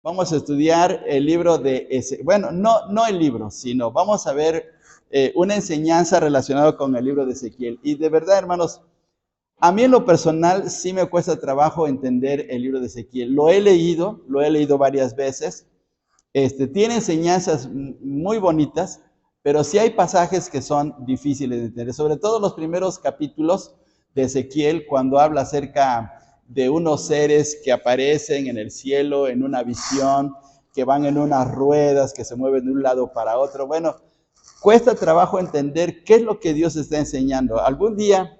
Vamos a estudiar el libro de Ezequiel. Bueno, no el libro, sino vamos a ver una enseñanza relacionada con el libro de Ezequiel. Y de verdad, hermanos, a mí en lo personal sí me cuesta trabajo entender el libro de Ezequiel. Lo he leído varias veces. Tiene enseñanzas muy bonitas, pero sí hay pasajes que son difíciles de entender. Sobre todo los primeros capítulos de Ezequiel, cuando habla acerca de unos seres que aparecen en el cielo, en una visión, que van en unas ruedas, que se mueven de un lado para otro. Bueno, cuesta trabajo entender qué es lo que Dios está enseñando. Algún día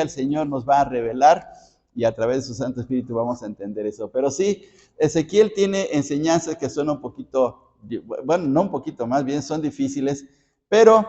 el Señor nos va a revelar y a través de su Santo Espíritu vamos a entender eso. Pero sí, Ezequiel tiene enseñanzas que son un poquito, bueno, no un poquito, más bien son difíciles, pero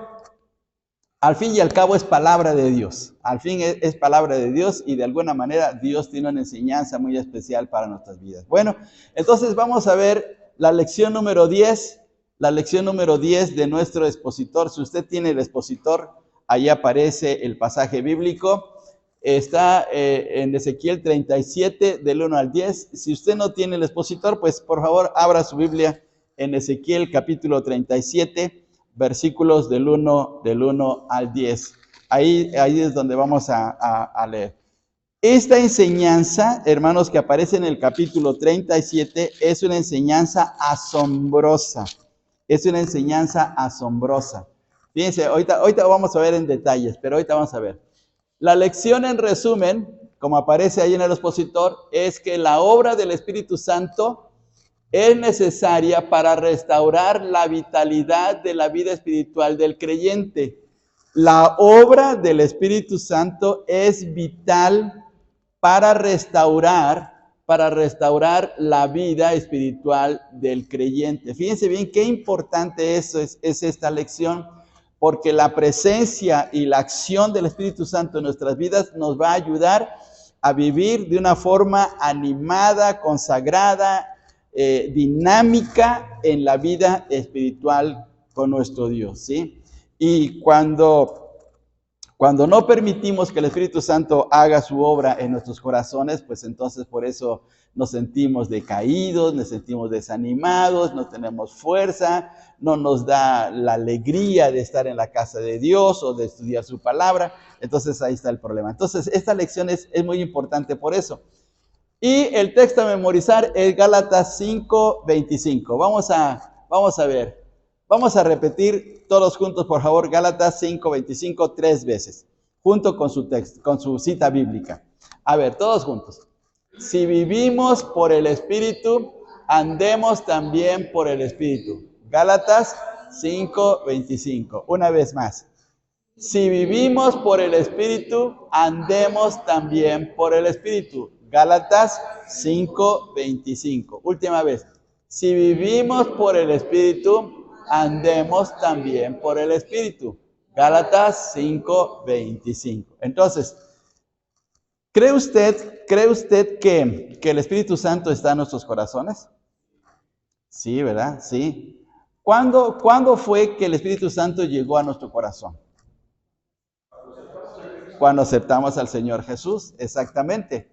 al fin y al cabo es palabra de Dios. Al fin es palabra de Dios y de alguna manera Dios tiene una enseñanza muy especial para nuestras vidas. Bueno, entonces vamos a ver la lección número 10, de nuestro expositor. Si usted tiene el expositor, ahí aparece el pasaje bíblico. Está en Ezequiel 37, del 1 al 10. Si usted no tiene el expositor, pues por favor abra su Biblia en Ezequiel capítulo 37, versículos del 1 al 10. Ahí es donde vamos a leer. Esta enseñanza, hermanos, que aparece en el capítulo 37, es una enseñanza asombrosa. Es una enseñanza asombrosa. Fíjense, ahorita vamos a ver en detalles, pero ahorita vamos a ver. La lección en resumen, como aparece ahí en el expositor, es que la obra del Espíritu Santo es necesaria para restaurar la vitalidad de la vida espiritual del creyente. La obra del Espíritu Santo es vital para restaurar la vida espiritual del creyente. Fíjense bien qué importante es esta lección, porque la presencia y la acción del Espíritu Santo en nuestras vidas nos va a ayudar a vivir de una forma animada, consagrada, dinámica en la vida espiritual con nuestro Dios, ¿sí? Y cuando no permitimos que el Espíritu Santo haga su obra en nuestros corazones, pues entonces por eso nos sentimos decaídos, nos sentimos desanimados, no tenemos fuerza, no nos da la alegría de estar en la casa de Dios o de estudiar su palabra. Entonces ahí está el problema. Entonces esta lección es muy importante por eso. Y el texto a memorizar es Gálatas 5:25. Vamos a ver. Vamos a repetir todos juntos, por favor, Gálatas 5:25 3 veces, junto con su texto, con su cita bíblica. A ver, todos juntos. Si vivimos por el Espíritu, andemos también por el Espíritu. Gálatas 5:25. Una vez más. Si vivimos por el Espíritu, andemos también por el Espíritu. Gálatas 5:25. Última vez. Si vivimos por el Espíritu, andemos también por el Espíritu. Gálatas 5:25. Entonces, ¿cree usted que el Espíritu Santo está en nuestros corazones? Sí, ¿verdad? Sí. ¿Cuándo fue que el Espíritu Santo llegó a nuestro corazón? Cuando aceptamos al Señor Jesús, exactamente.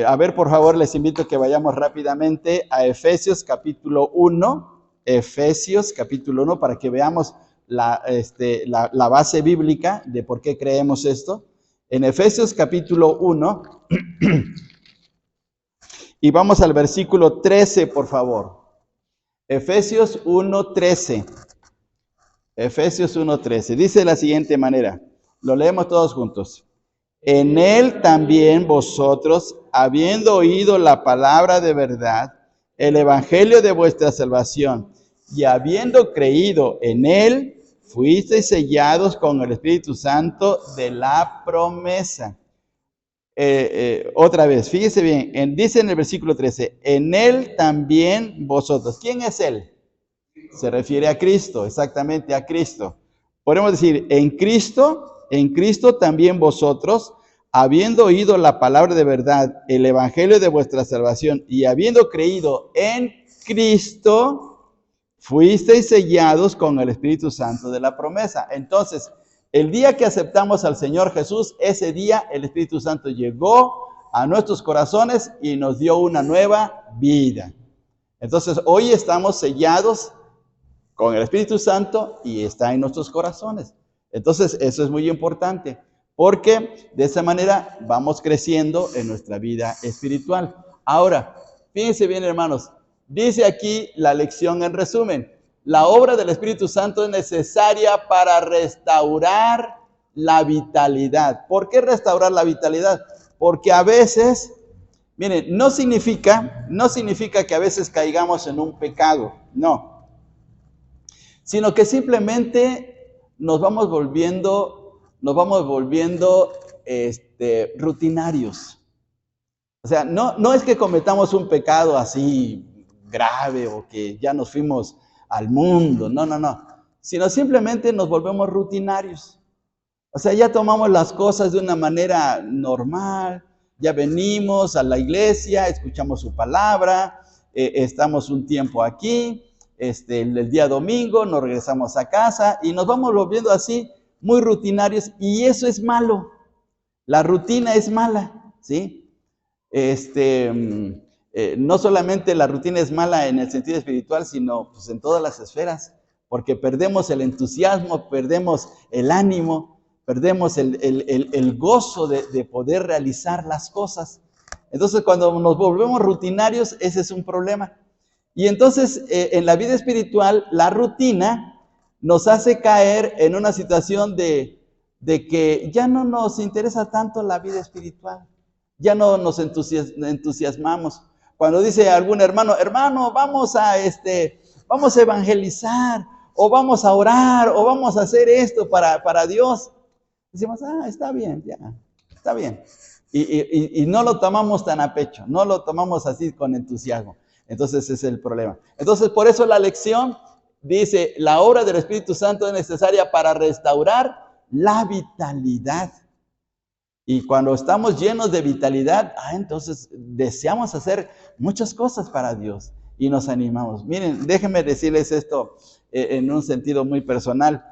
A ver, por favor, les invito a que vayamos rápidamente a Efesios capítulo 1. Efesios capítulo 1, para que veamos la base bíblica de por qué creemos esto. En Efesios capítulo 1, y vamos al versículo 13, por favor. Efesios 1:13. Efesios 1:13. Dice de la siguiente manera. Lo leemos todos juntos. En él también vosotros, habiendo oído la palabra de verdad, el evangelio de vuestra salvación, y habiendo creído en él, fuisteis sellados con el Espíritu Santo de la promesa. Otra vez, fíjese bien, dice en el versículo 13, en él también vosotros. ¿Quién es él? Se refiere a Cristo, exactamente a Cristo. Podemos decir, en Cristo también vosotros, habiendo oído la palabra de verdad, el evangelio de vuestra salvación, y habiendo creído en Cristo, fuisteis sellados con el Espíritu Santo de la promesa. Entonces, el día que aceptamos al Señor Jesús, ese día el Espíritu Santo llegó a nuestros corazones y nos dio una nueva vida. Entonces, hoy estamos sellados con el Espíritu Santo y está en nuestros corazones. Entonces, eso es muy importante, porque de esa manera vamos creciendo en nuestra vida espiritual. Ahora, fíjense bien, hermanos, dice aquí la lección en resumen: la obra del Espíritu Santo es necesaria para restaurar la vitalidad. ¿Por qué restaurar la vitalidad? Porque a veces, miren, no significa que a veces caigamos en un pecado, no, sino que simplemente nos vamos volviendo rutinarios. O sea, no es que cometamos un pecado así grave o que ya nos fuimos al mundo, no, sino simplemente nos volvemos rutinarios. O sea, ya tomamos las cosas de una manera normal, ya venimos a la iglesia, escuchamos su palabra, estamos un tiempo aquí, el día domingo nos regresamos a casa y nos vamos volviendo así, muy rutinarios, y eso es malo. La rutina es mala, ¿sí? No solamente la rutina es mala en el sentido espiritual, sino pues, en todas las esferas, porque perdemos el entusiasmo, perdemos el ánimo, perdemos el gozo de poder realizar las cosas. Entonces, cuando nos volvemos rutinarios, ese es un problema. Y entonces, en la vida espiritual, la rutina nos hace caer en una situación de que ya no nos interesa tanto la vida espiritual, ya no nos entusiasmamos. Cuando dice algún hermano, vamos a evangelizar, o vamos a orar, o vamos a hacer esto para Dios, decimos, está bien, ya, está bien. Y no lo tomamos tan a pecho, no lo tomamos así con entusiasmo. Entonces ese es el problema. Entonces por eso la lección dice, la obra del Espíritu Santo es necesaria para restaurar la vitalidad. Y cuando estamos llenos de vitalidad, entonces deseamos hacer muchas cosas para Dios y nos animamos. Miren, déjenme decirles esto en un sentido muy personal.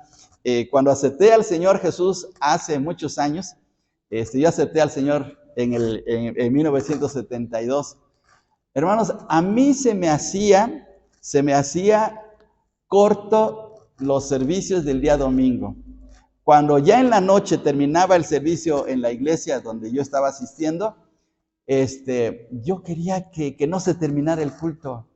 Cuando acepté al Señor Jesús hace muchos años, yo acepté al Señor en 1972. Hermanos, a mí se me hacía corto los servicios del día domingo. Cuando ya en la noche terminaba el servicio en la iglesia donde yo estaba asistiendo, yo quería que no se terminara el culto.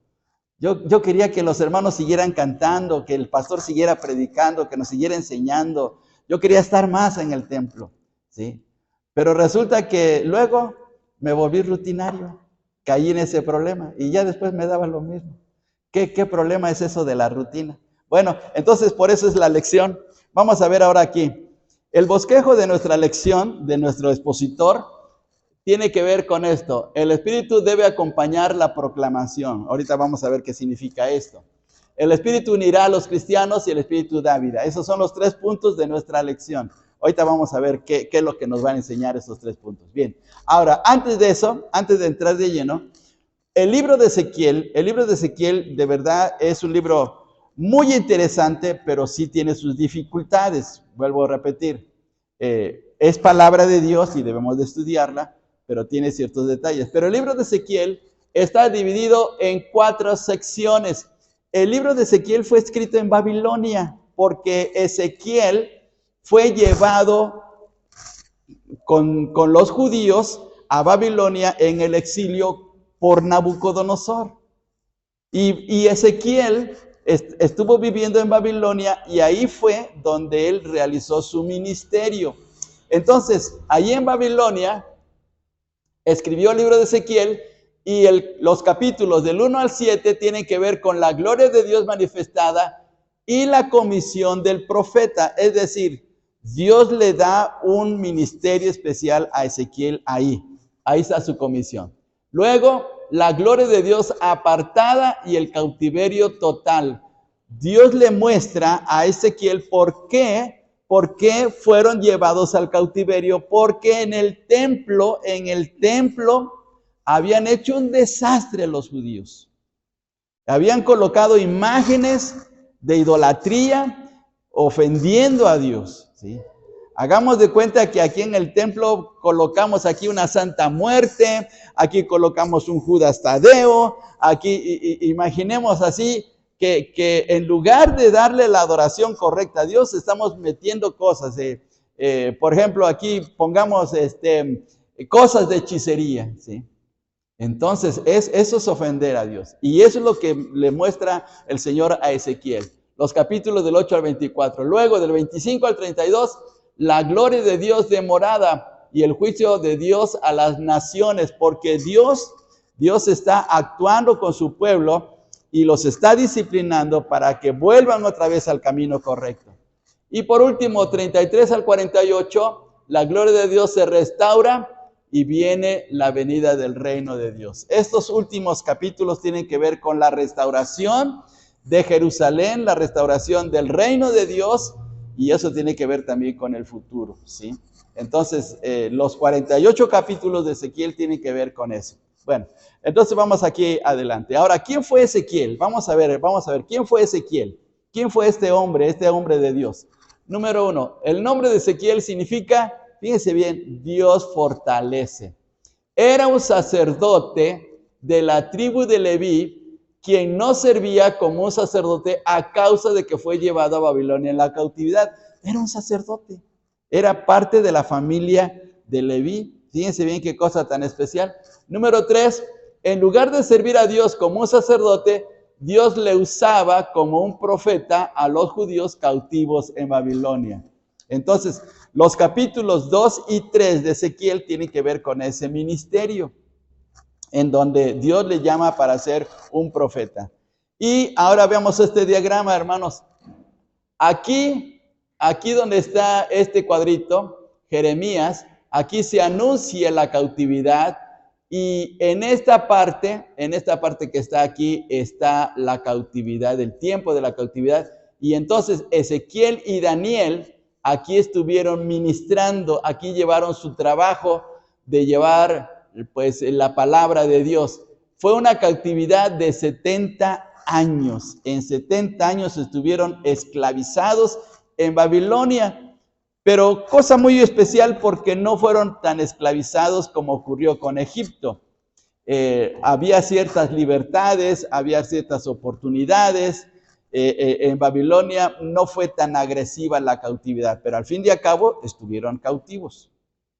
Yo quería que los hermanos siguieran cantando, que el pastor siguiera predicando, que nos siguiera enseñando. Yo quería estar más en el templo, ¿sí? Pero resulta que luego me volví rutinario, caí en ese problema y ya después me daba lo mismo. ¿Qué problema es eso de la rutina? Bueno, entonces por eso es la lección. Vamos a ver ahora aquí. El bosquejo de nuestra lección, de nuestro expositor, tiene que ver con esto. El Espíritu debe acompañar la proclamación. Ahorita vamos a ver qué significa esto. El Espíritu unirá a los cristianos y el Espíritu da vida. Esos son los 3 puntos de nuestra lección. Ahorita vamos a ver qué es lo que nos van a enseñar esos 3 puntos. Bien, ahora, antes de eso, antes de entrar de lleno, el libro de Ezequiel de verdad es un libro muy interesante, pero sí tiene sus dificultades. Vuelvo a repetir, es palabra de Dios y debemos de estudiarla, pero tiene ciertos detalles. Pero el libro de Ezequiel está dividido en 4 secciones. El libro de Ezequiel fue escrito en Babilonia, porque Ezequiel fue llevado con los judíos a Babilonia en el exilio por Nabucodonosor. Y Ezequiel estuvo viviendo en Babilonia y ahí fue donde él realizó su ministerio. Entonces, allí en Babilonia, escribió el libro de Ezequiel y los capítulos del 1 al 7 tienen que ver con la gloria de Dios manifestada y la comisión del profeta. Es decir, Dios le da un ministerio especial a Ezequiel ahí. Ahí está su comisión. Luego, la gloria de Dios apartada y el cautiverio total. Dios le muestra a Ezequiel por qué fueron llevados al cautiverio, porque en el templo habían hecho un desastre los judíos. Habían colocado imágenes de idolatría, ofendiendo a Dios, ¿sí? Hagamos de cuenta que aquí en el templo colocamos aquí una Santa Muerte, aquí colocamos un Judas Tadeo, aquí imaginemos así que en lugar de darle la adoración correcta a Dios, estamos metiendo cosas. Por ejemplo, aquí pongamos cosas de hechicería, ¿sí? Entonces, eso es ofender a Dios. Y eso es lo que le muestra el Señor a Ezequiel. Los capítulos del 8 al 24. Luego, del 25 al 32, la gloria de Dios de morada y el juicio de Dios a las naciones, porque Dios está actuando con su pueblo y los está disciplinando para que vuelvan otra vez al camino correcto. Y por último, 33 al 48, la gloria de Dios se restaura y viene la venida del reino de Dios. Estos últimos capítulos tienen que ver con la restauración de Jerusalén, la restauración del reino de Dios, y eso tiene que ver también con el futuro, ¿sí? Entonces, los 48 capítulos de Ezequiel tienen que ver con eso. Bueno, entonces vamos aquí adelante. Ahora, ¿quién fue Ezequiel? Vamos a ver, ¿quién fue Ezequiel? ¿Quién fue este hombre de Dios? Número 1, el nombre de Ezequiel significa, fíjense bien, Dios fortalece. Era un sacerdote de la tribu de Leví, quien no servía como un sacerdote a causa de que fue llevado a Babilonia en la cautividad. Era un sacerdote, era parte de la familia de Leví. Fíjense bien qué cosa tan especial. Número 3, en lugar de servir a Dios como un sacerdote, Dios le usaba como un profeta a los judíos cautivos en Babilonia. Entonces, los capítulos 2 y 3 de Ezequiel tienen que ver con ese ministerio, en donde Dios le llama para ser un profeta. Y ahora veamos este diagrama, hermanos. Aquí donde está este cuadrito, Jeremías, aquí se anuncia la cautividad. Y en esta parte que está aquí, está la cautividad, el tiempo de la cautividad. Y entonces Ezequiel y Daniel aquí estuvieron ministrando, aquí llevaron su trabajo de llevar pues la palabra de Dios. Fue una cautividad de 70 años. En 70 años estuvieron esclavizados en Babilonia. Pero cosa muy especial porque no fueron tan esclavizados como ocurrió con Egipto. Había ciertas libertades, había ciertas oportunidades. En Babilonia no fue tan agresiva la cautividad, pero al fin y al cabo estuvieron cautivos,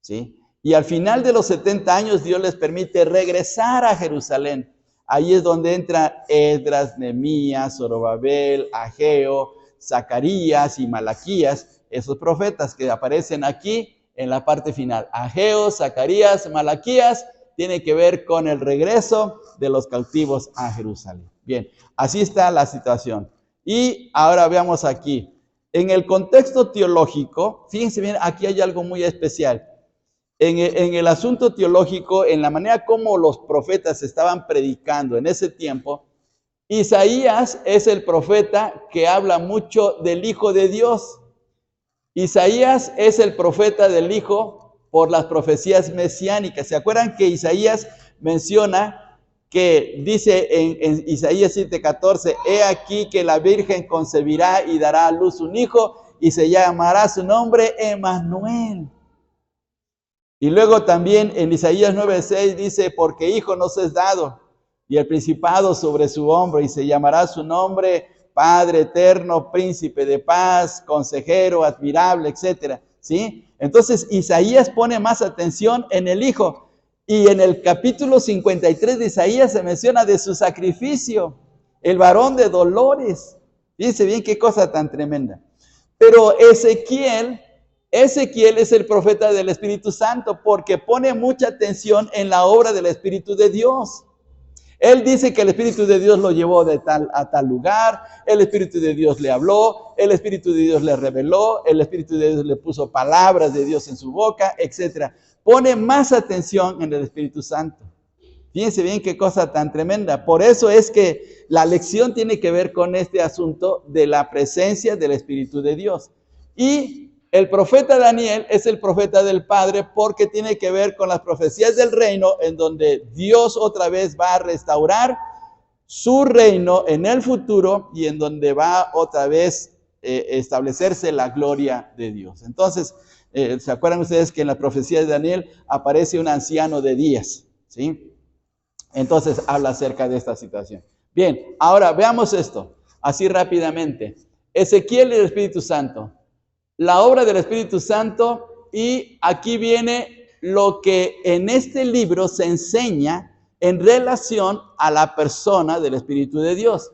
¿sí? Y al final de los 70 años Dios les permite regresar a Jerusalén. Ahí es donde entra Esdras, Nehemías, Zorobabel, Ageo, Zacarías y Malaquías, esos profetas que aparecen aquí en la parte final. Ageo, Zacarías, Malaquías, tiene que ver con el regreso de los cautivos a Jerusalén. Bien, así está la situación. Y ahora veamos aquí, en el contexto teológico, fíjense bien, aquí hay algo muy especial. En el asunto teológico, en la manera como los profetas estaban predicando en ese tiempo, Isaías es el profeta que habla mucho del Hijo de Dios. Isaías es el profeta del Hijo por las profecías mesiánicas. ¿Se acuerdan que Isaías menciona que dice en Isaías 7:14, he aquí que la Virgen concebirá y dará a luz un hijo y se llamará su nombre Emmanuel? Y luego también en Isaías 9:6 dice, porque hijo nos es dado y el principado sobre su hombro y se llamará su nombre Padre eterno, príncipe de paz, consejero, admirable, etcétera, ¿sí? Entonces Isaías pone más atención en el Hijo. Y en el capítulo 53 de Isaías se menciona de su sacrificio, el varón de dolores. Fíjense bien qué cosa tan tremenda. Pero Ezequiel es el profeta del Espíritu Santo porque pone mucha atención en la obra del Espíritu de Dios. Él dice que el Espíritu de Dios lo llevó de tal a tal lugar, el Espíritu de Dios le habló, el Espíritu de Dios le reveló, el Espíritu de Dios le puso palabras de Dios en su boca, etc. Pone más atención en el Espíritu Santo. Fíjense bien qué cosa tan tremenda. Por eso es que la lección tiene que ver con este asunto de la presencia del Espíritu de Dios. Y el profeta Daniel es el profeta del Padre porque tiene que ver con las profecías del reino en donde Dios otra vez va a restaurar su reino en el futuro y en donde va otra vez establecerse la gloria de Dios. Entonces, ¿Se acuerdan ustedes que en la profecía de Daniel aparece un anciano de días? ¿Sí? Entonces habla acerca de esta situación. Bien, ahora veamos esto, así rápidamente. Ezequiel y el Espíritu Santo. La obra del Espíritu Santo, y aquí viene lo que en este libro se enseña en relación a la persona del Espíritu de Dios.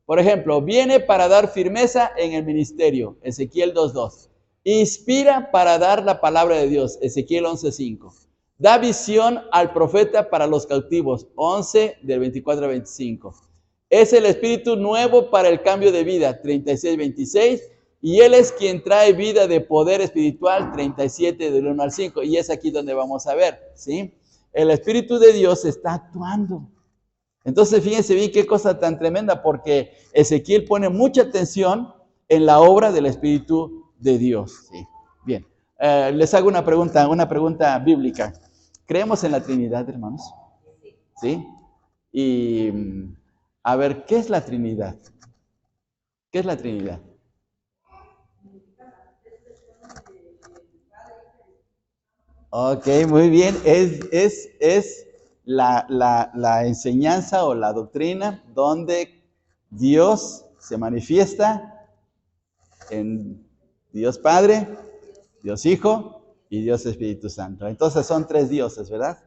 Por ejemplo, viene para dar firmeza en el ministerio, Ezequiel 2:2. Inspira para dar la palabra de Dios, Ezequiel 11:5. Da visión al profeta para los cautivos, 11 del 24 al 25. Es el espíritu nuevo para el cambio de vida, 36-26. Y Él es quien trae vida de poder espiritual, 37 del 1 al 5. Y es aquí donde vamos a ver, ¿sí? El Espíritu de Dios está actuando. Entonces, fíjense bien qué cosa tan tremenda, porque Ezequiel pone mucha atención en la obra del Espíritu de Dios. ¿Sí? Bien, les hago una pregunta bíblica. ¿Creemos en la Trinidad, hermanos? ¿Sí? Y, a ver, ¿qué es la Trinidad? ¿Qué es la Trinidad? Ok, muy bien. Es la enseñanza o la doctrina donde Dios se manifiesta en Dios Padre, Dios Hijo y Dios Espíritu Santo. Entonces son tres dioses, ¿verdad?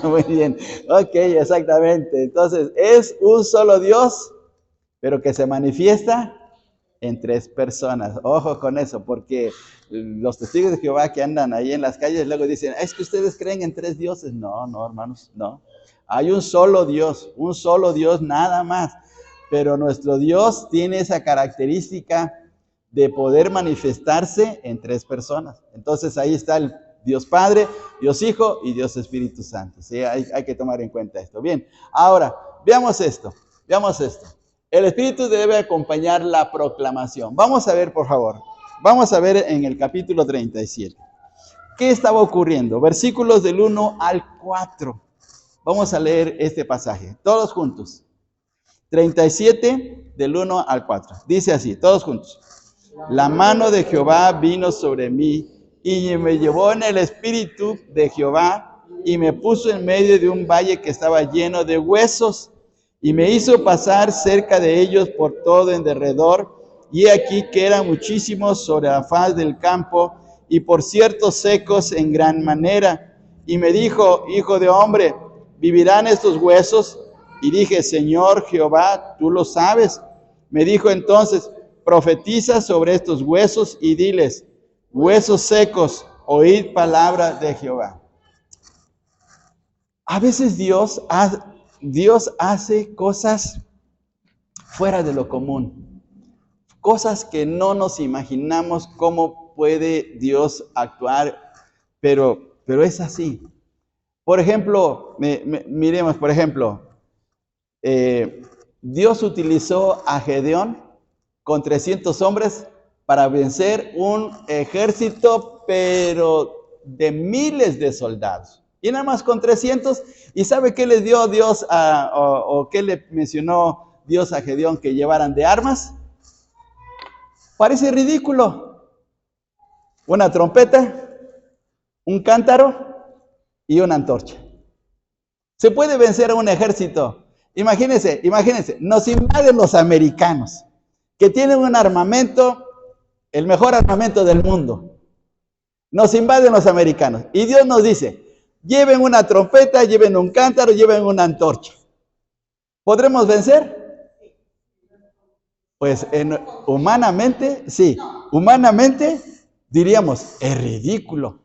Muy bien. Ok, exactamente. Entonces es un solo Dios, pero que se manifiesta en tres personas. Ojo con eso, porque los testigos de Jehová que andan ahí en las calles luego dicen, es que ustedes creen en tres dioses. No, no, hermanos, no. Hay un solo Dios nada más. Pero nuestro Dios tiene esa característica de poder manifestarse en tres personas. Entonces ahí está el Dios Padre, Dios Hijo y Dios Espíritu Santo. ¿Sí? Hay que tomar en cuenta esto. Bien, ahora, veamos esto. El Espíritu debe acompañar la proclamación. Vamos a ver, por favor. Vamos a ver en el capítulo 37. ¿Qué estaba ocurriendo? Versículos del 1 al 4. Vamos a leer este pasaje, todos juntos. 37 del 1 al 4. Dice así, todos juntos. La mano de Jehová vino sobre mí y me llevó en el espíritu de Jehová y me puso en medio de un valle que estaba lleno de huesos y me hizo pasar cerca de ellos por todo en derredor, y aquí que eran muchísimos sobre la faz del campo y por ciertos secos en gran manera. Y me dijo, hijo de hombre, ¿vivirán estos huesos? Y dije, Señor Jehová, tú lo sabes. Me dijo entonces, profetiza sobre estos huesos y diles, huesos secos, oíd palabra de Jehová. A veces Dios hace cosas fuera de lo común, cosas que no nos imaginamos cómo puede Dios actuar, pero es así. Por ejemplo, miremos, por ejemplo, Dios utilizó a Gedeón con 300 hombres para vencer un ejército, pero de miles de soldados. Y nada más con 300. ¿Y sabe qué les dio Dios o qué le mencionó Dios a Gedeón que llevaran de armas? Parece ridículo. Una trompeta, un cántaro y una antorcha. Se puede vencer a un ejército. Imagínense, nos invaden los americanos, que tienen un armamento, el mejor armamento del mundo. Nos invaden los americanos. Y Dios nos dice, lleven una trompeta, lleven un cántaro, lleven una antorcha. ¿Podremos vencer? Pues humanamente, sí. Humanamente diríamos, es ridículo.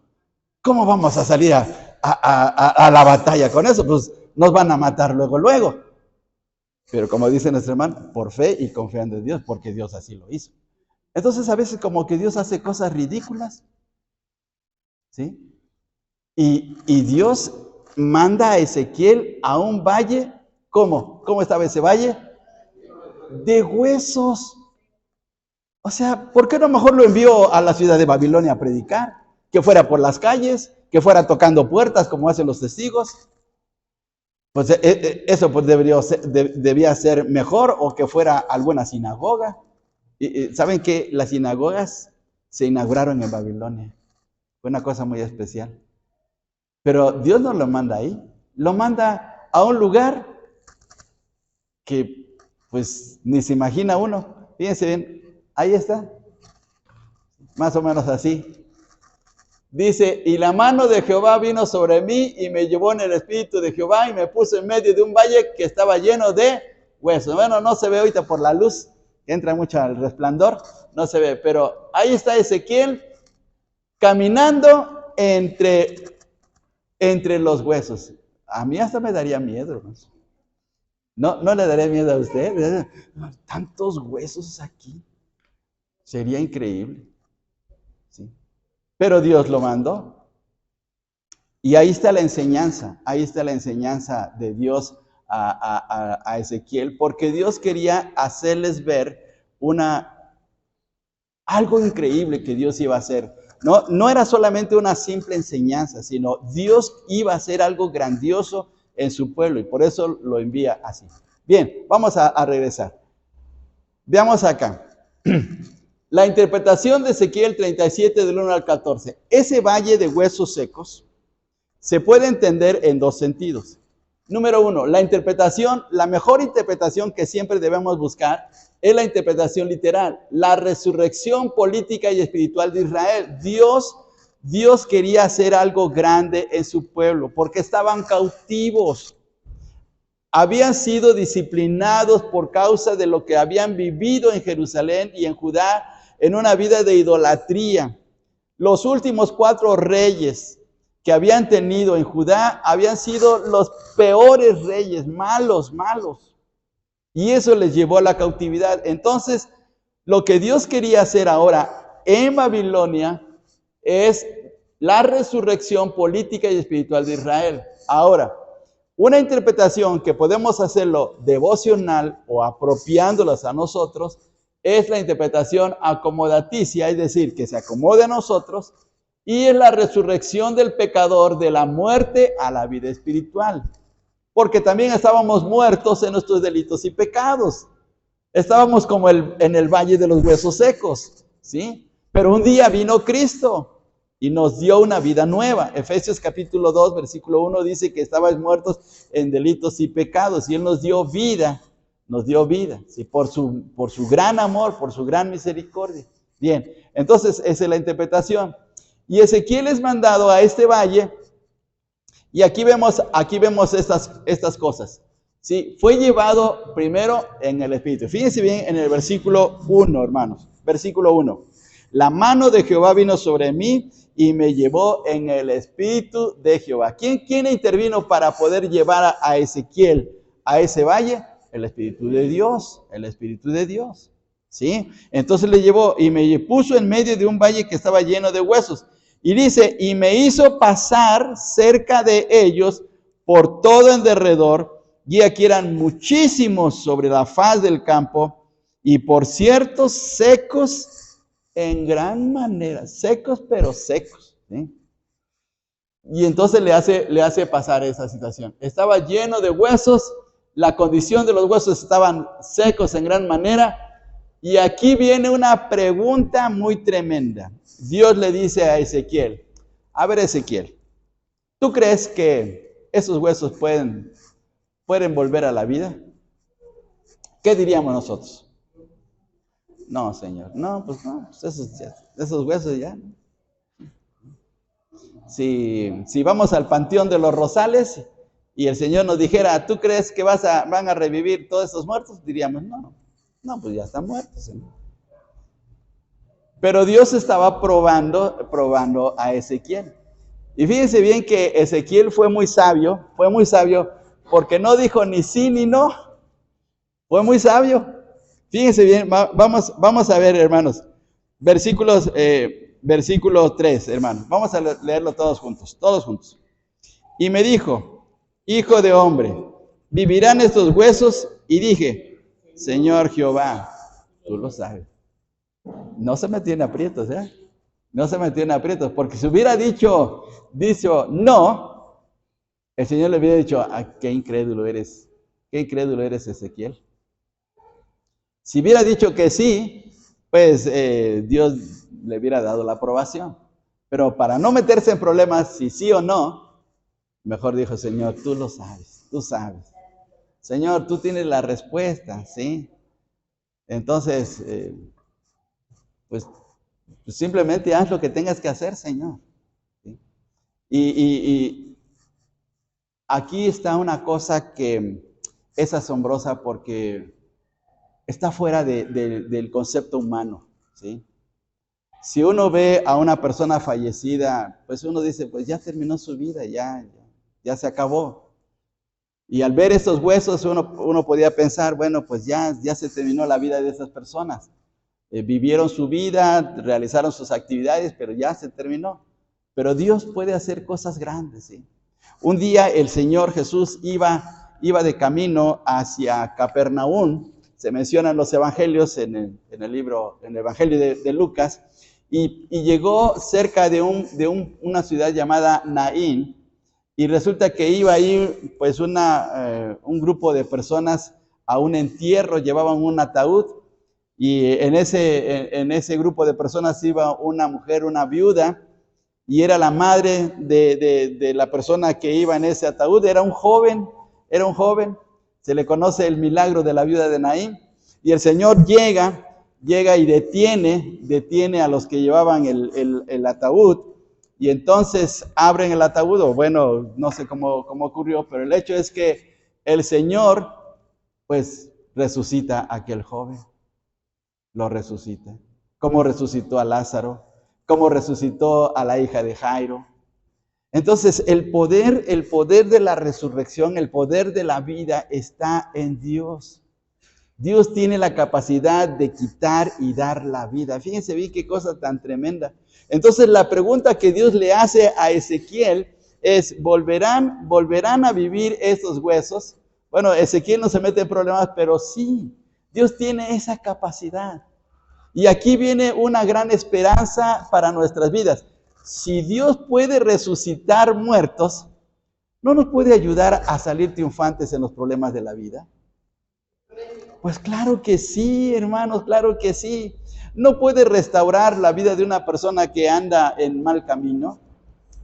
¿Cómo vamos a salir a la batalla con eso? Pues nos van a matar luego. Pero como dice nuestro hermano, por fe y confiando en Dios, porque Dios así lo hizo. Entonces a veces como que Dios hace cosas ridículas, ¿sí? Y Dios manda a Ezequiel a un valle, ¿cómo? ¿Cómo estaba ese valle? De huesos. O sea, ¿por qué no mejor lo envió a la ciudad de Babilonia a predicar? Que fuera por las calles, que fuera tocando puertas como hacen los testigos. Pues eso pues debía ser mejor, o que fuera alguna sinagoga. ¿Saben que las sinagogas se inauguraron en Babilonia. Fue una cosa muy especial. Pero Dios no lo manda ahí, lo manda a un lugar que pues ni se imagina uno. Fíjense bien, ahí está, más o menos así. Dice, y la mano de Jehová vino sobre mí y me llevó en el espíritu de Jehová y me puso en medio de un valle que estaba lleno de huesos. Bueno, no se ve ahorita por la luz, entra mucho al resplandor, no se ve, pero ahí está Ezequiel caminando entre los huesos. A mí hasta me daría miedo, hermanos. No le daría miedo a usted. Tantos huesos aquí. Sería increíble. ¿Sí? Pero Dios lo mandó. Y ahí está la enseñanza. Ahí está la enseñanza de Dios a Ezequiel. Porque Dios quería hacerles ver algo increíble que Dios iba a hacer. No era solamente una simple enseñanza, sino Dios iba a hacer algo grandioso en su pueblo y por eso lo envía así. Bien, vamos a regresar. Veamos acá. La interpretación de Ezequiel 37 del 1 al 14. Ese valle de huesos secos se puede entender en dos sentidos. Número uno, la mejor interpretación que siempre debemos buscar es la interpretación literal, la resurrección política y espiritual de Israel. Dios quería hacer algo grande en su pueblo porque estaban cautivos. Habían sido disciplinados por causa de lo que habían vivido en Jerusalén y en Judá en una vida de idolatría. Los últimos 4 reyes que habían tenido en Judá habían sido los peores reyes, malos. Y eso les llevó a la cautividad. Entonces, lo que Dios quería hacer ahora en Babilonia es la resurrección política y espiritual de Israel. Ahora, una interpretación que podemos hacerlo devocional o apropiándolas a nosotros es la interpretación acomodaticia, es decir, que se acomode a nosotros, y es la resurrección del pecador de la muerte a la vida espiritual. Porque también estábamos muertos en nuestros delitos y pecados. Estábamos como en el valle de los huesos secos, ¿sí? Pero un día vino Cristo y nos dio una vida nueva. Efesios capítulo 2, versículo 1 dice que estabais muertos en delitos y pecados y Él nos dio vida, ¿sí? Por su gran amor, por su gran misericordia. Bien, entonces esa es la interpretación. Y Ezequiel es mandado a este valle y aquí vemos estas cosas. ¿Sí? Fue llevado primero en el Espíritu. Fíjense bien en el versículo 1, hermanos. Versículo 1. La mano de Jehová vino sobre mí y me llevó en el Espíritu de Jehová. ¿Quién intervino para poder llevar a Ezequiel a ese valle? El Espíritu de Dios. El Espíritu de Dios. ¿Sí? Entonces le llevó y me puso en medio de un valle que estaba lleno de huesos. Y dice, y me hizo pasar cerca de ellos por todo en derredor, y aquí eran muchísimos sobre la faz del campo, y por cierto, secos en gran manera, secos pero secos. ¿Sí? Y entonces le hace pasar esa situación. Estaba lleno de huesos, la condición de los huesos estaban secos en gran manera, y aquí viene una pregunta muy tremenda. Dios le dice a Ezequiel, a ver Ezequiel, ¿tú crees que esos huesos pueden volver a la vida? ¿Qué diríamos nosotros? No, Señor, pues esos huesos ya. Si vamos al Panteón de los Rosales y el Señor nos dijera, ¿tú crees que van a revivir todos esos muertos? Diríamos, no, pues ya están muertos, Señor. Pero Dios estaba probando a Ezequiel. Y fíjense bien que Ezequiel fue muy sabio porque no dijo ni sí ni no. Fue muy sabio. Fíjense bien, vamos a ver, hermanos, versículo 3, hermanos. Vamos a leerlo todos juntos. Y me dijo, hijo de hombre, ¿vivirán estos huesos? Y dije, Señor Jehová, tú lo sabes. No se metió en aprietos, No se metió en aprietos, porque si hubiera dicho no, el Señor le hubiera dicho, qué incrédulo eres Ezequiel. Si hubiera dicho que sí, pues Dios le hubiera dado la aprobación. Pero para no meterse en problemas si sí o no, mejor dijo, Señor, tú lo sabes, tú sabes. Señor, tú tienes la respuesta, ¿sí? Entonces, pues simplemente haz lo que tengas que hacer, Señor. ¿Sí? Y aquí está una cosa que es asombrosa porque está fuera del concepto humano, ¿sí? Si uno ve a una persona fallecida, pues uno dice, pues ya terminó su vida, ya se acabó. Y al ver estos huesos, uno podía pensar, bueno, pues ya se terminó la vida de esas personas. Vivieron su vida, realizaron sus actividades, pero ya se terminó. Pero Dios puede hacer cosas grandes, ¿sí? Un día el Señor Jesús iba de camino hacia Capernaum. Se menciona en los evangelios, en el evangelio de Lucas, y llegó cerca de una ciudad llamada Naín, y resulta que iba a ir pues un grupo de personas a un entierro, llevaban un ataúd, y en ese grupo de personas iba una mujer, una viuda, y era la madre de la persona que iba en ese ataúd. Era un joven, se le conoce el milagro de la viuda de Naín, y el Señor llega y detiene a los que llevaban el ataúd, y entonces abren el ataúd, o bueno, no sé cómo ocurrió, pero el hecho es que el Señor, pues, resucita a aquel joven, lo resucita, como resucitó a Lázaro, como resucitó a la hija de Jairo. Entonces, el poder de la resurrección, el poder de la vida está en Dios. Dios tiene la capacidad de quitar y dar la vida. Fíjense bien qué cosa tan tremenda. Entonces, la pregunta que Dios le hace a Ezequiel es, ¿volverán a vivir estos huesos? Bueno, Ezequiel no se mete en problemas, pero sí, Dios tiene esa capacidad. Y aquí viene una gran esperanza para nuestras vidas. Si Dios puede resucitar muertos, ¿no nos puede ayudar a salir triunfantes en los problemas de la vida? Pues claro que sí, hermanos, claro que sí. ¿No puede restaurar la vida de una persona que anda en mal camino?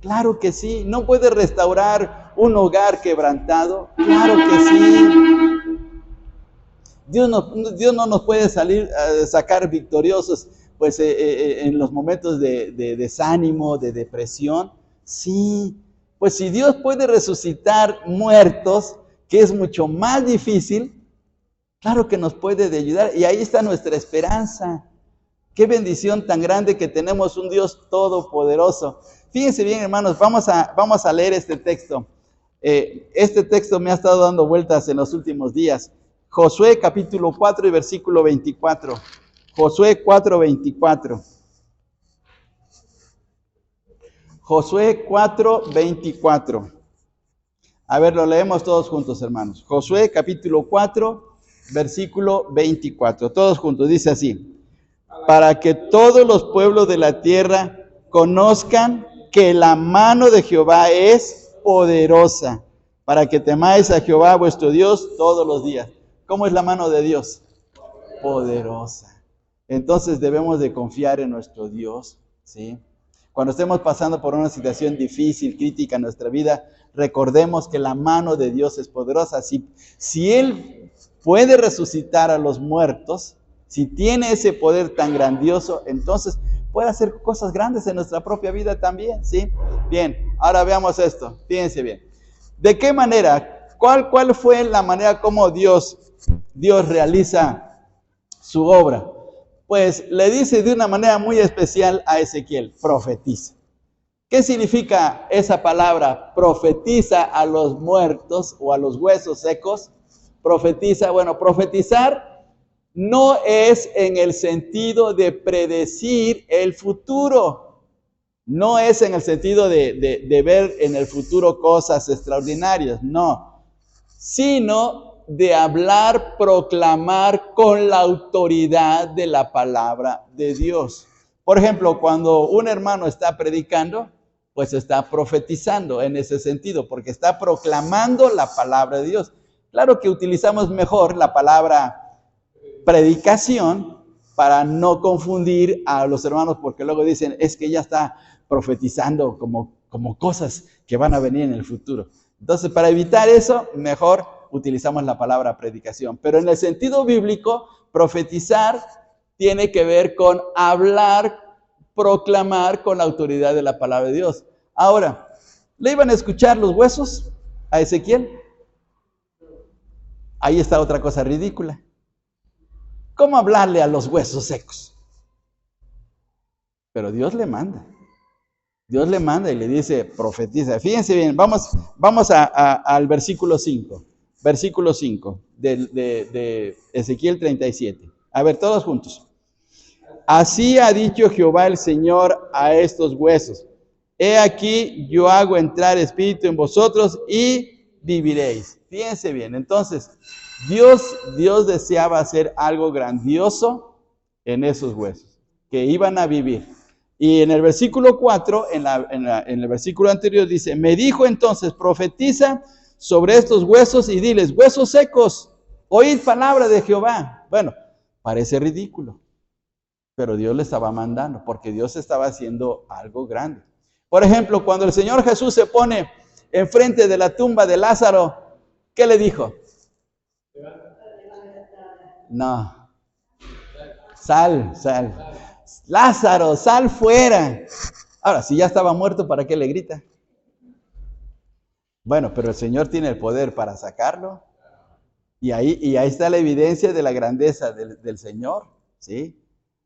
Claro que sí. ¿No puede restaurar un hogar quebrantado? Claro que sí. Dios no nos puede sacar victoriosos pues, en los momentos de desánimo, de depresión. Sí, pues si Dios puede resucitar muertos, que es mucho más difícil, claro que nos puede ayudar. Y ahí está nuestra esperanza. Qué bendición tan grande que tenemos un Dios todopoderoso. Fíjense bien, hermanos, vamos a leer este texto. Este texto me ha estado dando vueltas en los últimos días. Josué capítulo 4 y versículo 24. Josué 4:24. Josué 4:24. A ver, lo leemos todos juntos, hermanos. Josué capítulo 4, versículo 24. Todos juntos, dice así. Para que todos los pueblos de la tierra conozcan que la mano de Jehová es poderosa, para que temáis a Jehová vuestro Dios todos los días. ¿Cómo es la mano de Dios? Poderosa. Entonces debemos de confiar en nuestro Dios, ¿sí? Cuando estemos pasando por una situación difícil, crítica en nuestra vida, recordemos que la mano de Dios es poderosa. Si Él puede resucitar a los muertos, si tiene ese poder tan grandioso, entonces puede hacer cosas grandes en nuestra propia vida también, ¿sí? Bien, ahora veamos esto, fíjense bien. ¿De qué manera? ¿Cuál fue la manera como Dios realiza su obra? Pues le dice de una manera muy especial a Ezequiel, profetiza. ¿Qué significa esa palabra? Profetiza a los muertos o a los huesos secos. Profetiza, bueno, profetizar no es en el sentido de predecir el futuro. No es en el sentido de ver en el futuro cosas extraordinarias, no. Sino de hablar, proclamar con la autoridad de la palabra de Dios. Por ejemplo, cuando un hermano está predicando, pues está profetizando en ese sentido, porque está proclamando la palabra de Dios. Claro que utilizamos mejor la palabra predicación, para no confundir a los hermanos, porque luego dicen, es que ella está profetizando como cosas que van a venir en el futuro. Entonces, para evitar eso, mejor utilizamos la palabra predicación. Pero en el sentido bíblico, profetizar tiene que ver con hablar, proclamar con la autoridad de la palabra de Dios. Ahora, ¿le iban a escuchar los huesos a Ezequiel? Ahí está otra cosa ridícula. ¿Cómo hablarle a los huesos secos? Pero Dios le manda. Dios le manda y le dice, profetiza. Fíjense bien, vamos al versículo 5. Versículo 5 de Ezequiel 37. A ver, todos juntos. Así ha dicho Jehová el Señor a estos huesos. He aquí, yo hago entrar espíritu en vosotros y viviréis. Fíjense bien, entonces, Dios deseaba hacer algo grandioso en esos huesos, que iban a vivir. Y en el versículo 4, en el versículo anterior dice, me dijo entonces, profetiza sobre estos huesos y diles, huesos secos, oíd palabra de Jehová. Bueno, parece ridículo, pero Dios le estaba mandando, porque Dios estaba haciendo algo grande. Por ejemplo, cuando el Señor Jesús se pone enfrente de la tumba de Lázaro, ¿qué le dijo? No. Sal. Lázaro, sal fuera. Ahora, si ya estaba muerto, ¿para qué le grita? Bueno, pero el Señor tiene el poder para sacarlo. Y ahí está la evidencia de la grandeza del Señor, ¿sí?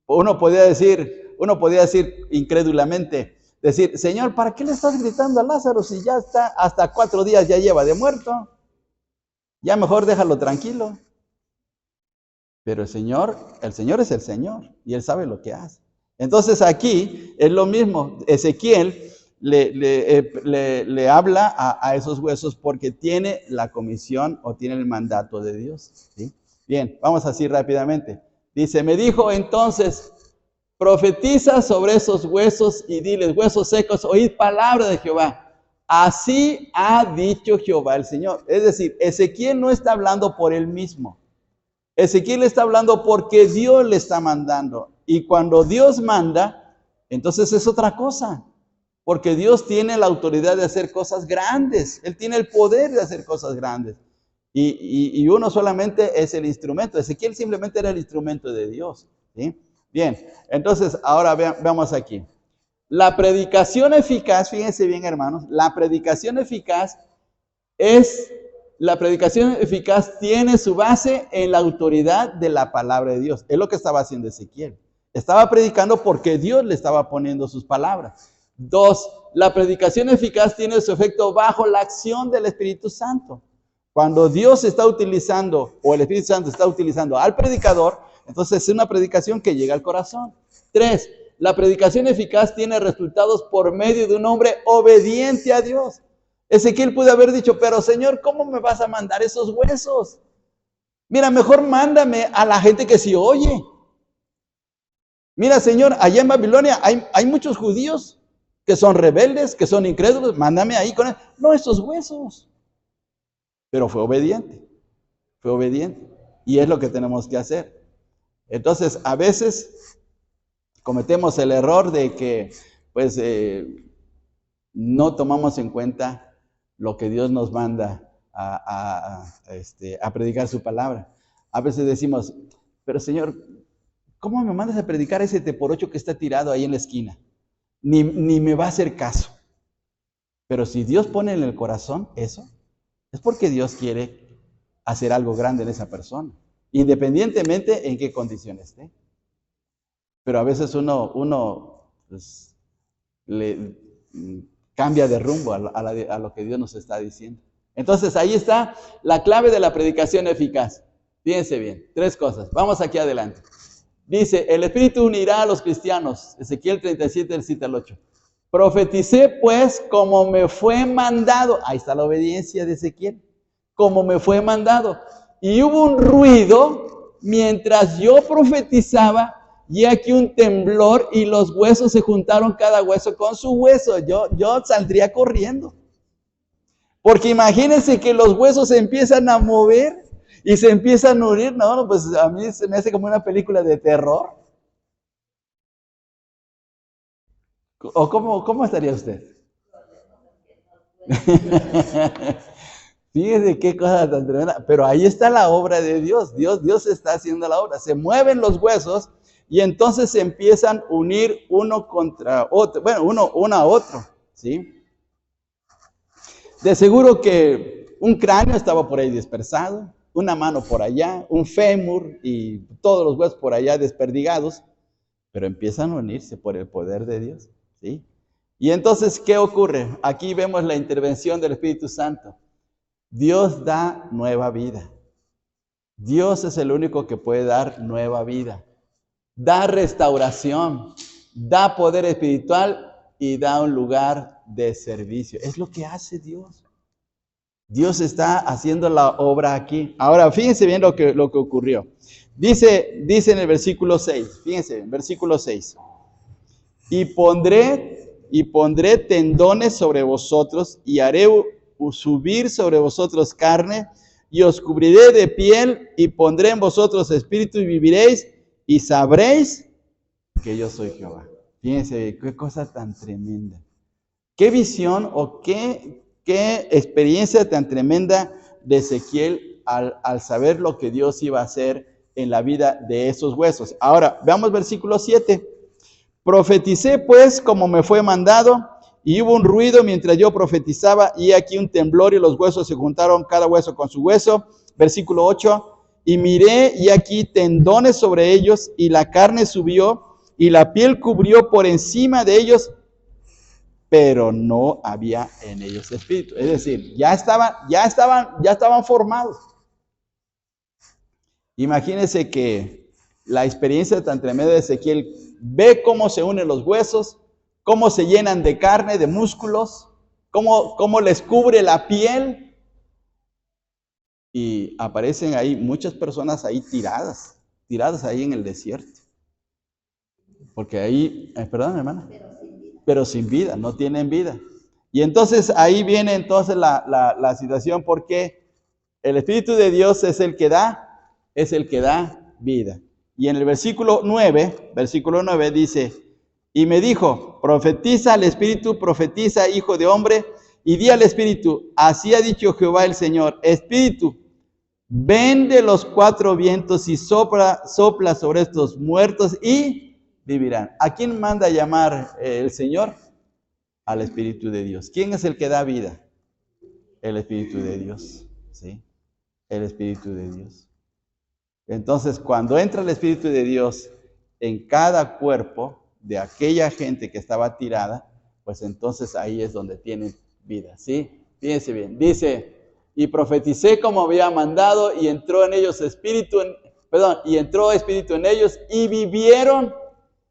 Uno podía decir incrédulamente, Señor, ¿para qué le estás gritando a Lázaro si ya está, hasta 4 días ya lleva de muerto? Ya mejor déjalo tranquilo. Pero el Señor es el Señor y Él sabe lo que hace. Entonces aquí es lo mismo. Ezequiel le habla a esos huesos porque tiene la comisión o tiene el mandato de Dios, ¿sí? Bien, vamos así rápidamente. Dice, me dijo entonces, profetiza sobre esos huesos y diles, huesos secos, oíd palabra de Jehová. Así ha dicho Jehová el Señor. Es decir, Ezequiel no está hablando por él mismo. Ezequiel está hablando porque Dios le está mandando. Y cuando Dios manda, entonces es otra cosa. Porque Dios tiene la autoridad de hacer cosas grandes. Él tiene el poder de hacer cosas grandes. Y uno solamente es el instrumento. Ezequiel simplemente era el instrumento de Dios, ¿sí? Bien, entonces ahora veamos aquí. La predicación eficaz, fíjense bien hermanos, la predicación eficaz tiene su base en la autoridad de la palabra de Dios. Es lo que estaba haciendo Ezequiel. Estaba predicando porque Dios le estaba poniendo sus palabras. 2, la predicación eficaz tiene su efecto bajo la acción del Espíritu Santo. Cuando Dios está utilizando, o el Espíritu Santo está utilizando al predicador, entonces es una predicación que llega al corazón. 3, la predicación eficaz tiene resultados por medio de un hombre obediente a Dios. Ezequiel pudo haber dicho, pero Señor, ¿cómo me vas a mandar esos huesos? Mira, mejor mándame a la gente que sí oye. Mira, Señor, allá en Babilonia hay muchos judíos que son rebeldes, que son incrédulos, mándame ahí con él. No, esos huesos. Pero fue obediente. Y es lo que tenemos que hacer. Entonces, a veces cometemos el error de que, pues, no tomamos en cuenta lo que Dios nos manda a predicar su palabra. A veces decimos, pero Señor, ¿cómo me mandas a predicar ese teporocho que está tirado ahí en la esquina? Ni me va a hacer caso. Pero si Dios pone en el corazón eso, es porque Dios quiere hacer algo grande en esa persona, independientemente en qué condición esté. Pero a veces uno pues, le cambia de rumbo a lo que Dios nos está diciendo. Entonces ahí está la clave de la predicación eficaz. Fíjense bien, 3 cosas. Vamos aquí adelante. Dice, el Espíritu unirá a los cristianos. Ezequiel 37, del 7 al 8. Profeticé pues como me fue mandado. Ahí está la obediencia de Ezequiel. Como me fue mandado. Y hubo un ruido mientras yo profetizaba. Y aquí un temblor y los huesos se juntaron cada hueso con su hueso. Yo saldría corriendo. Porque imagínense que los huesos se empiezan a mover y se empiezan a unir. No, pues a mí se me hace como una película de terror. ¿O cómo estaría usted? Fíjese qué cosa tan tremenda. Pero ahí está la obra de Dios. Dios está haciendo la obra. Se mueven los huesos y entonces se empiezan a unir uno contra otro. Bueno, uno a otro, ¿sí? De seguro que un cráneo estaba por ahí dispersado, una mano por allá, un fémur y todos los huesos por allá desperdigados, pero empiezan a unirse por el poder de Dios, ¿sí? Y entonces, ¿qué ocurre? Aquí vemos la intervención del Espíritu Santo. Dios da nueva vida. Dios es el único que puede dar nueva vida. Da restauración, da poder espiritual y da un lugar de servicio. Es lo que hace Dios. Dios está haciendo la obra aquí. Ahora, fíjense bien lo que ocurrió. Dice en el versículo 6, fíjense, versículo 6. Y pondré tendones sobre vosotros y haré subir sobre vosotros carne y os cubriré de piel y pondré en vosotros espíritu y viviréis y sabréis que yo soy Jehová. Fíjense, qué cosa tan tremenda. Qué visión o qué experiencia tan tremenda de Ezequiel al saber lo que Dios iba a hacer en la vida de esos huesos. Ahora, veamos versículo 7. Profeticé pues como me fue mandado, y hubo un ruido mientras yo profetizaba, y aquí un temblor, y los huesos se juntaron, cada hueso con su hueso. Versículo 8. Y miré, y aquí tendones sobre ellos, y la carne subió, y la piel cubrió por encima de ellos, pero no había en ellos espíritu. Es decir, ya estaban formados. Imagínense que la experiencia tan tremenda de Ezequiel, ve cómo se unen los huesos, cómo se llenan de carne, de músculos, cómo les cubre la piel. Y aparecen ahí muchas personas ahí tiradas ahí en el desierto. Porque ahí, perdón hermana, pero sin vida, no tienen vida. Y entonces ahí viene entonces la situación, porque el Espíritu de Dios es el que da vida. Y en el versículo 9 dice, y me dijo, profetiza al Espíritu, profetiza, hijo de hombre, y di al Espíritu, así ha dicho Jehová el Señor, Espíritu, ven de los cuatro vientos y sopla sobre estos muertos y vivirán. ¿A quién manda llamar el Señor? Al Espíritu de Dios. ¿Quién es el que da vida? El Espíritu de Dios, ¿sí? El Espíritu de Dios. Entonces, cuando entra el Espíritu de Dios en cada cuerpo de aquella gente que estaba tirada, pues entonces ahí es donde tienen vida, ¿sí? Fíjense bien, dice, y profeticé como había mandado y entró espíritu en ellos y vivieron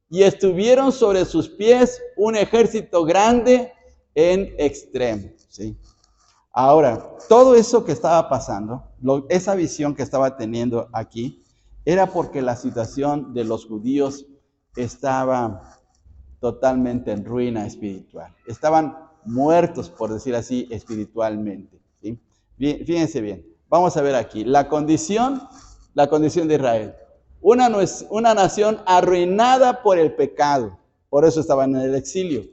y estuvieron sobre sus pies un ejército grande en extremo, ¿sí? Ahora, todo eso que estaba pasando, esa visión que estaba teniendo aquí, era porque la situación de los judíos estaba totalmente en ruina espiritual. Estaban muertos, por decir así, espiritualmente, ¿sí? Fíjense bien, vamos a ver aquí, la condición de Israel. Una nación arruinada por el pecado, por eso estaban en el exilio.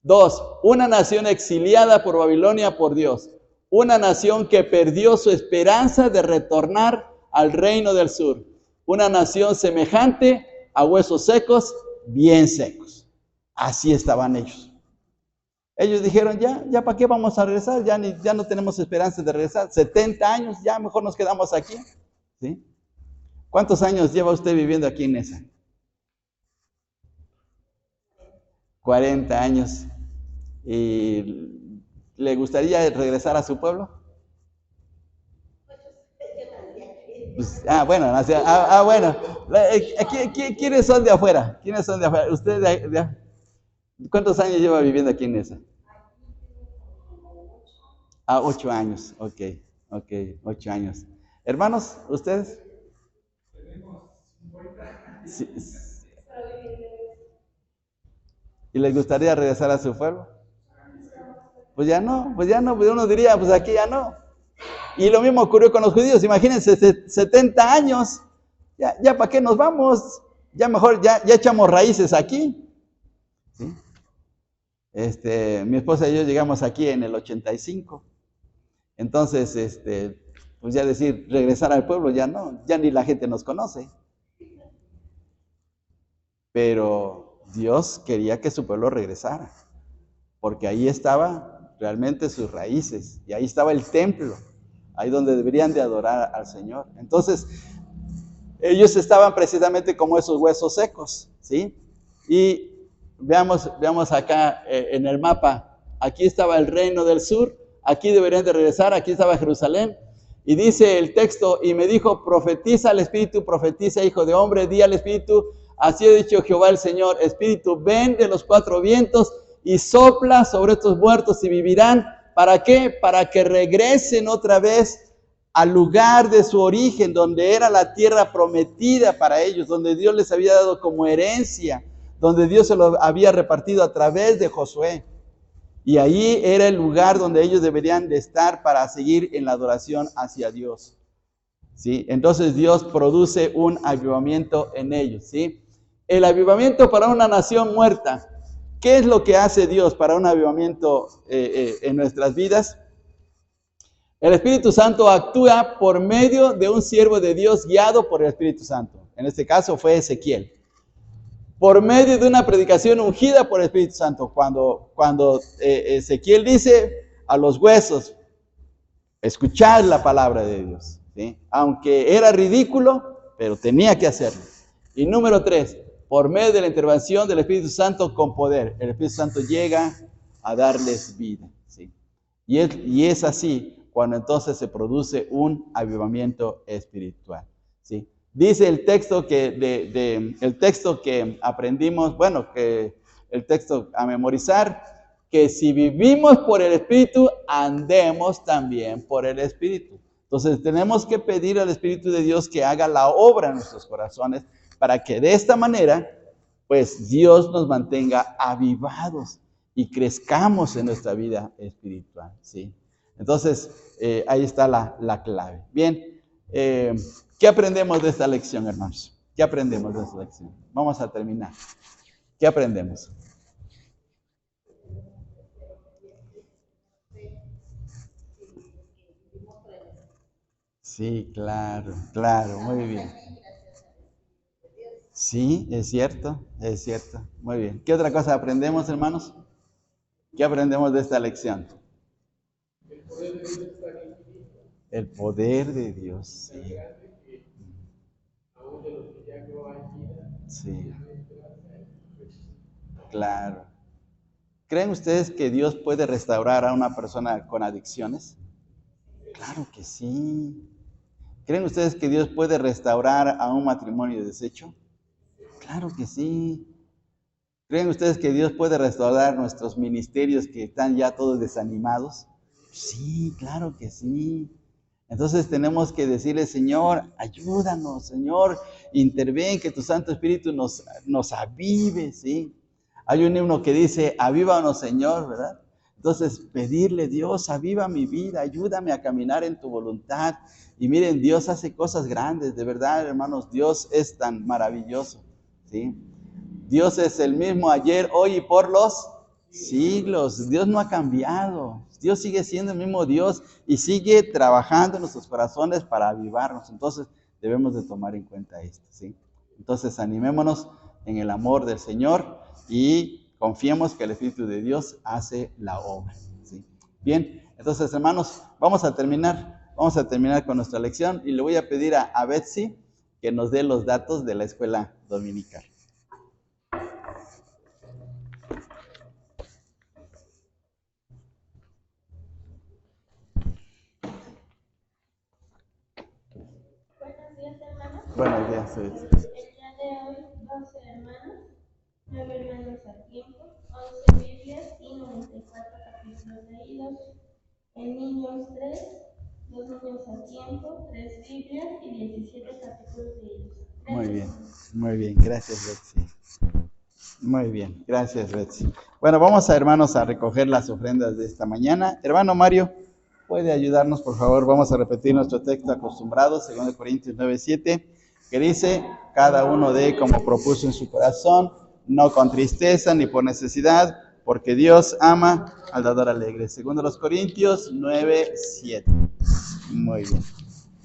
2, una nación exiliada por Babilonia por Dios. Una nación que perdió su esperanza de retornar al reino del sur. Una nación semejante a huesos secos, bien secos. Así estaban ellos. Ellos dijeron, ya para qué vamos a regresar, ya no tenemos esperanza de regresar. 70 años, ya mejor nos quedamos aquí, ¿sí? ¿Cuántos años lleva usted viviendo aquí en Nesa? 40 años. ¿Y le gustaría regresar a su pueblo? Pues, bueno. ¿Quiénes son de afuera? ¿Usted cuántos años lleva viviendo aquí en Nesa? 8 años. Ok, 8 años. Hermanos, ¿ustedes? Sí. ¿Y les gustaría regresar a su pueblo? Pues ya no, pues uno diría, pues aquí ya no. Y lo mismo ocurrió con los judíos, imagínense, 70 años, ya para qué nos vamos, ya mejor, ya echamos raíces aquí, ¿sí? Mi esposa y yo llegamos aquí en el 85. Entonces, pues ya decir, regresar al pueblo ya no, ya ni la gente nos conoce. Pero Dios quería que su pueblo regresara, porque ahí estaba realmente sus raíces, y ahí estaba el templo, ahí donde deberían de adorar al Señor. Entonces, ellos estaban precisamente como esos huesos secos, ¿sí? Y veamos acá en el mapa, aquí estaba el reino del sur, aquí deberían de regresar, aquí estaba Jerusalén, y dice el texto, y me dijo, profetiza al Espíritu, profetiza, hijo de hombre, di al Espíritu, así ha dicho Jehová el Señor, Espíritu, ven de los cuatro vientos y sopla sobre estos muertos y vivirán. ¿Para qué? Para que regresen otra vez al lugar de su origen, donde era la tierra prometida para ellos, donde Dios les había dado como herencia, donde Dios se lo había repartido a través de Josué. Y ahí era el lugar donde ellos deberían de estar para seguir en la adoración hacia Dios, ¿sí? Entonces Dios produce un avivamiento en ellos, ¿sí? El avivamiento para una nación muerta. ¿Qué es lo que hace Dios para un avivamiento en nuestras vidas? El Espíritu Santo actúa por medio de un siervo de Dios guiado por el Espíritu Santo. En este caso fue Ezequiel. Por medio de una predicación ungida por el Espíritu Santo. Cuando Ezequiel dice a los huesos, escuchad la palabra de Dios, ¿sí? Aunque era ridículo, pero tenía que hacerlo. Y número 3, por medio de la intervención del Espíritu Santo con poder. El Espíritu Santo llega a darles vida, ¿sí? Y es así cuando entonces se produce un avivamiento espiritual, ¿sí? Dice el texto el texto que aprendimos, el texto a memorizar, que si vivimos por el Espíritu, andemos también por el Espíritu. Entonces tenemos que pedir al Espíritu de Dios que haga la obra en nuestros corazones, para que de esta manera, pues Dios nos mantenga avivados y crezcamos en nuestra vida espiritual, ¿sí? Entonces, ahí está la clave. Bien, ¿qué aprendemos de esta lección, hermanos? ¿Qué aprendemos de esta lección? Vamos a terminar. ¿Qué aprendemos? Sí, claro, muy bien. Sí, es cierto, muy bien. ¿Qué otra cosa aprendemos, hermanos? ¿Qué aprendemos de esta lección? El poder de Dios, sí. Sí, claro. ¿Creen ustedes que Dios puede restaurar a una persona con adicciones? Claro que sí. ¿Creen ustedes que Dios puede restaurar a un matrimonio deshecho? Claro que sí. ¿Creen ustedes que Dios puede restaurar nuestros ministerios que están ya todos desanimados? Sí, claro que sí. Entonces tenemos que decirle, Señor, ayúdanos, Señor, interven, que tu Santo Espíritu nos avive, ¿sí? Hay un himno que dice, avívanos, Señor, ¿verdad? Entonces, pedirle, Dios, aviva mi vida, ayúdame a caminar en tu voluntad. Y miren, Dios hace cosas grandes, de verdad, hermanos, Dios es tan maravilloso, ¿sí? Dios es el mismo ayer, hoy y por los siglos. Dios no ha cambiado. Dios sigue siendo el mismo Dios y sigue trabajando en nuestros corazones para avivarnos. Entonces, debemos de tomar en cuenta esto, ¿sí? Entonces, animémonos en el amor del Señor y confiemos que el Espíritu de Dios hace la obra, ¿sí? Bien, entonces, hermanos, vamos a terminar con nuestra lección y le voy a pedir a Betsy que nos dé los datos de la escuela dominical. Buenos días, El día de hoy, 12 hermanos, 9 hermanos a tiempo, 11 Biblias y 94 capítulos leídos. En niños 3, 2 niños a tiempo, 3 Biblias y 17 capítulos leídos. Muy bien, gracias Betsy. Muy bien, gracias Betsy. Bueno, vamos a, hermanos, a recoger las ofrendas de esta mañana. Hermano Mario, ¿puede ayudarnos, por favor? Vamos a repetir nuestro texto acostumbrado, 2 Corintios 9:7, que dice, cada uno dé como propuso en su corazón, no con tristeza ni por necesidad, porque Dios ama al dador alegre. Segundo los Corintios 9:7. Muy bien.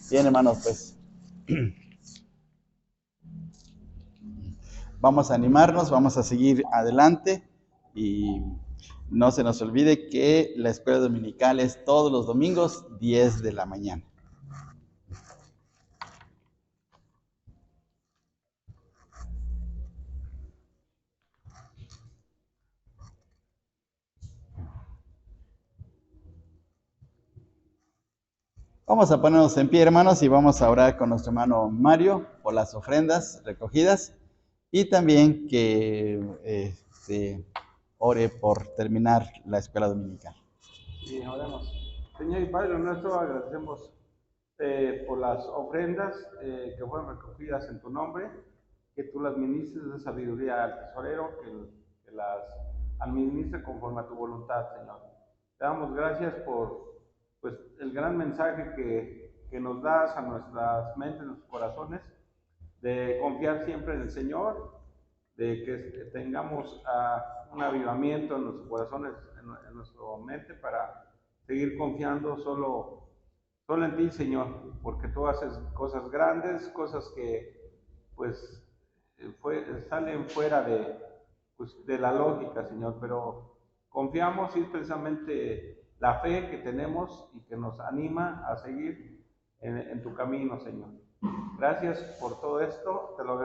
Bien, hermanos, pues vamos a animarnos, vamos a seguir adelante y no se nos olvide que la escuela dominical es todos los domingos, 10 de la mañana. Vamos a ponernos en pie, hermanos, y vamos a orar con nuestro hermano Mario por las ofrendas recogidas y también que ore por terminar la escuela dominical. Sí, oremos. Señor y Padre nuestro, agradecemos por las ofrendas que fueron recogidas en tu nombre, que tú las ministres de sabiduría al tesorero, que las administre conforme a tu voluntad, Señor. Te damos gracias por pues, el gran mensaje que nos das a nuestras mentes, a nuestros corazones, de confiar siempre en el Señor, de que tengamos un avivamiento en nuestros corazones, en nuestra mente, para seguir confiando solo en ti, Señor, porque tú haces cosas grandes, cosas que pues salen fuera de la lógica, Señor, pero confiamos y es precisamente la fe que tenemos y que nos anima a seguir en tu camino, Señor. Gracias por todo esto, te lo agradezco.